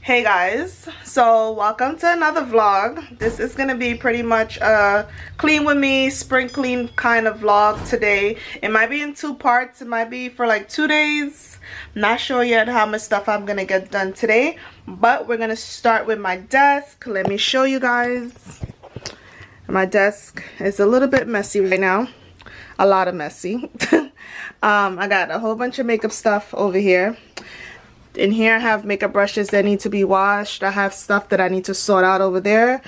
Hey guys, so welcome to another vlog. This is gonna be pretty much a clean with me, spring clean kind of vlog today. It might be in two parts. It might be for like 2 days. I'm not sure yet how much stuff I'm gonna get done today, but we're gonna start with my desk. Let me show you guys. My desk is a little bit messy right now, a lot of messy. I got a whole bunch of makeup stuff over here. In here I have makeup brushes that need to be washed. I have stuff that I need to sort out over there.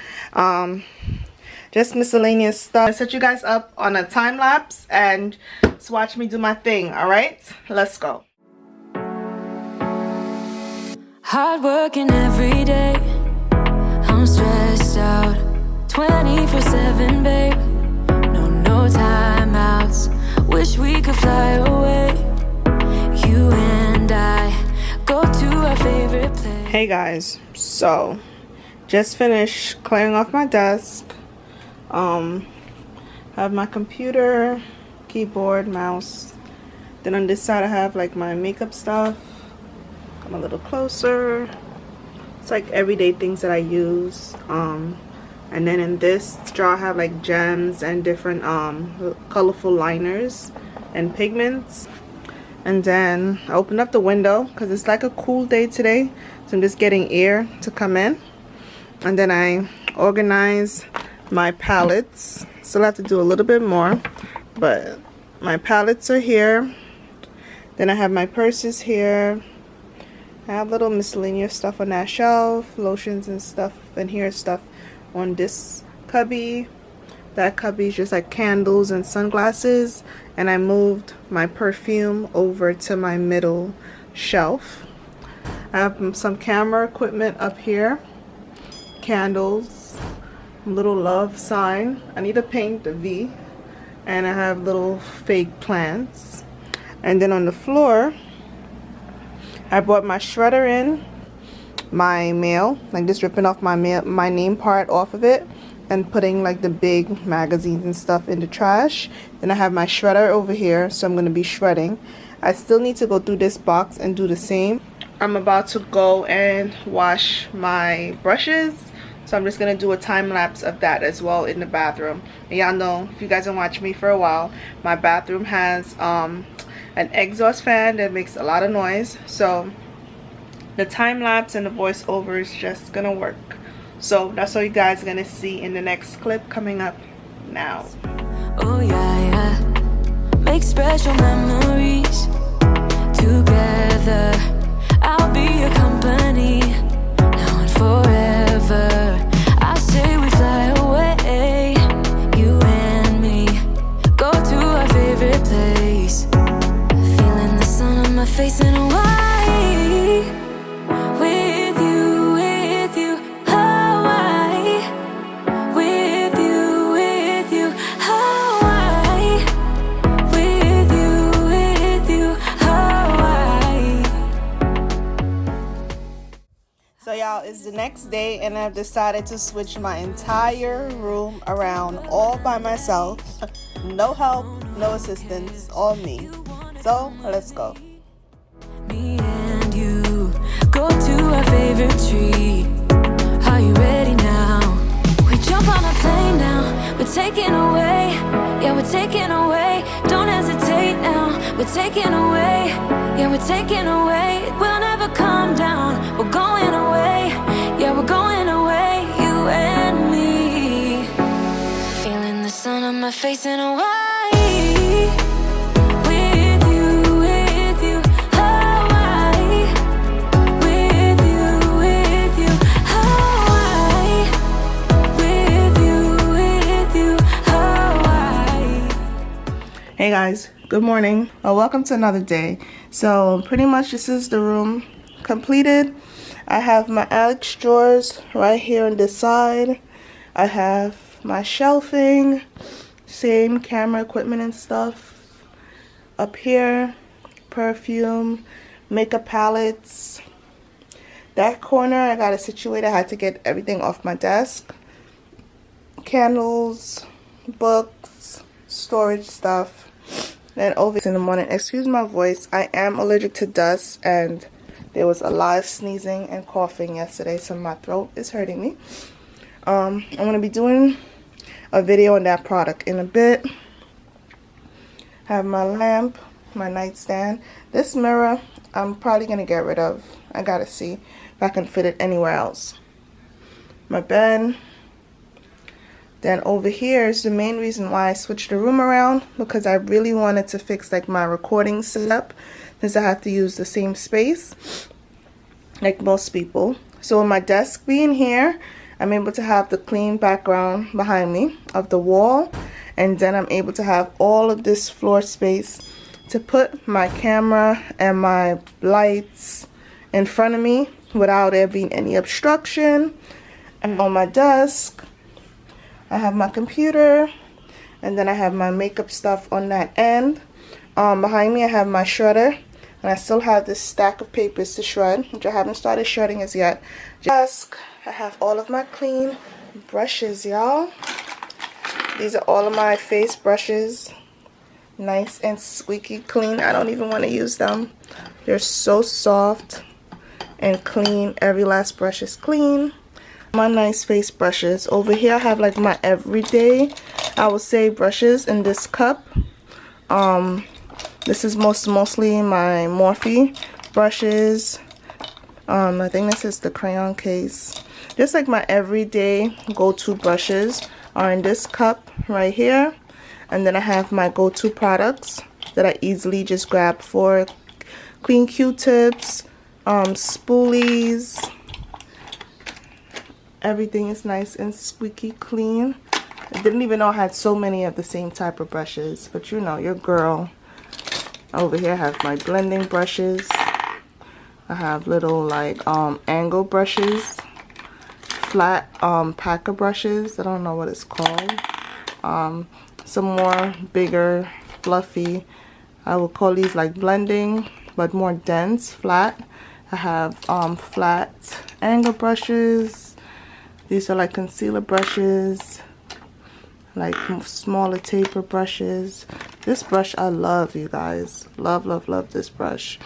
Just miscellaneous stuff. I set you guys up on a time lapse and just watch me do my thing. All right, let's go. Hard working every day, I'm stressed out 24/7, babe. No timeouts. Wish we could fly away, you and I. Go to our favorite place. Hey guys, so just finished clearing off my desk. Have my computer, keyboard, mouse. Then on this side I have like my makeup stuff. Come a little closer. It's like everyday things that I use. And then in this drawer I have like gems and different colorful liners and pigments. And then I opened up the window because it's like a cool day today, so I'm just getting air to come in. And then I organize my palettes. Still have to do a little bit more, but my palettes are here. Then I have my purses here. I have little miscellaneous stuff on that shelf, lotions and stuff, and here's stuff on this cubby. That cubby is just like candles and sunglasses, and I moved my perfume over to my middle shelf. I have some camera equipment up here, candles, little love sign. I need to paint the V, and I have little fake plants. And then on the floor I brought my shredder in, my mail, like just ripping off my mail, my name part off of it, and putting like the big magazines and stuff in the trash. Then I have my shredder over here, so I'm going to be shredding. I still need to go through this box and do the same. I'm about to go and wash my brushes, so I'm just going to do a time lapse of that as well in the bathroom. And y'all know, if you guys have watched me for a while, my bathroom has an exhaust fan that makes a lot of noise, so the time lapse and the voiceover is just gonna work. So that's what you guys are gonna see in the next clip coming up now. Oh yeah, make special memories together. I'll be your company now and forever. I say we fly away, you and me. Go to our favorite place. Feeling the sun on my face in Hawaii. So y'all, it's the next day and I've decided to switch my entire room around all by myself. No help, no assistance, all me. So let's go. Me and you go to our favorite tree. Are you ready now? We jump on a plane now. We're taking away. Yeah, we're taking away. Don't hesitate now. We're taking away. Yeah, we're taking away. We'll never come down. We're going away. Yeah, we're going away. You and me. Feeling the sun on my face in Hawaii. With you, Hawaii. With you, Hawaii. With you, Hawaii. Hey guys, good morning. Welcome to another day. So pretty much this is the room completed. I have my Alex drawers right here on this side. I have my shelving, same camera equipment and stuff. Up here, perfume, makeup palettes. That corner I got it situated. I had to get everything off my desk. Candles, books, storage stuff. Then over in the morning, excuse my voice, I am allergic to dust and There was a lot of sneezing and coughing yesterday, so my throat is hurting me. I'm going to be doing a video on that product in a bit. Have my lamp, my nightstand. This mirror, I'm probably going to get rid of. I got to see if I can fit it anywhere else. My bed. Then over here is the main reason why I switched the room around, because I really wanted to fix like my recording setup, since I have to use the same space like most people. So with my desk being here, I'm able to have the clean background behind me of the wall, and then I'm able to have all of this floor space to put my camera and my lights in front of me without there being any obstruction. And on my desk, I have my computer, and then I have my makeup stuff on that end. Behind me I have my shredder, and I still have this stack of papers to shred, which I haven't started shredding as yet. Desk, I have all of my clean brushes, y'all. These are all of my face brushes. Nice and squeaky clean. I don't even want to use them. They're so soft and clean. Every last brush is clean. My nice face brushes. Over here I have like my everyday, I would say, brushes in this cup. This is mostly my Morphe brushes. I think this is the crayon case. Just like my everyday go-to brushes are in this cup right here. And then I have my go-to products that I easily just grab for clean Q-tips, spoolies. Everything is nice and squeaky clean. I didn't even know I had so many of the same type of brushes, but you know, your girl. Over here I have my blending brushes. I have little like angle brushes, flat packer brushes. I don't know what it's called. Some more bigger, fluffy, I would call these like blending, but more dense, flat. I have flat angle brushes. These are like concealer brushes, like smaller taper brushes. This brush I love, you guys. Love, love, love this brush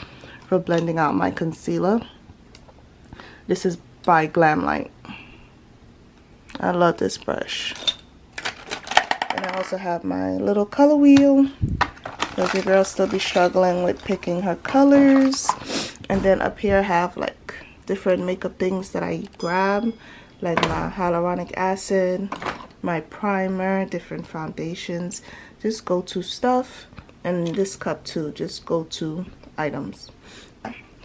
for blending out my concealer. This is by Glamlight. I love this brush. And I also have my little color wheel, because your girl still be struggling with picking her colors. And then up here I have like different makeup things that I grab, like my hyaluronic acid, my primer, different foundations, just go-to stuff. And this cup too, just go-to items.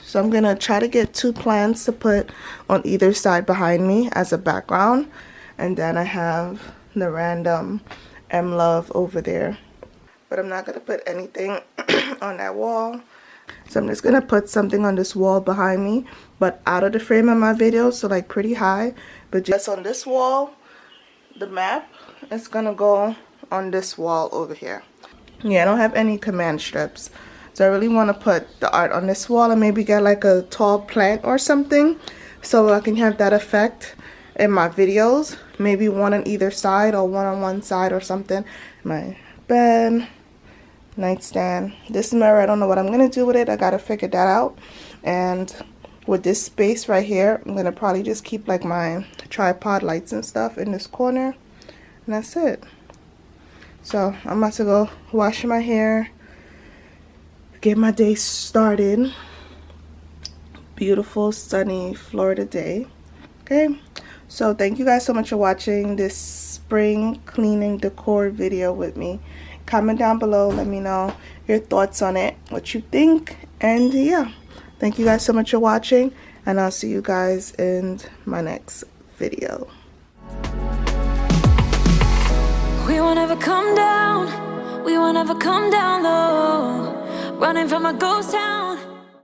So I'm gonna try to get 2 plants to put on either side behind me as a background. And then I have the random M-Love over there. But I'm not gonna put anything on that wall. So I'm just gonna put something on this wall behind me, but out of the frame of my video, so like pretty high. But just on this wall, the map is gonna go on this wall over here. Yeah, I don't have any command strips, so I really want to put the art on this wall and maybe get like a tall plant or something, so I can have that effect in my videos. Maybe one on either side or one on one side or something. My bed, nightstand. This mirror, I don't know what I'm gonna do with it. I gotta figure that out. And with this space right here, I'm gonna probably just keep like my tripod lights and stuff in this corner, and that's it. So I'm about to go wash my hair, get my day started. Beautiful sunny Florida day. Okay, so thank you guys so much for watching this spring cleaning decor video with me. Comment down below, let me know your thoughts on it, what you think. And yeah, thank you guys so much for watching, and I'll see you guys in my next video. We won't ever come down, we won't ever come down low, running from a ghost town.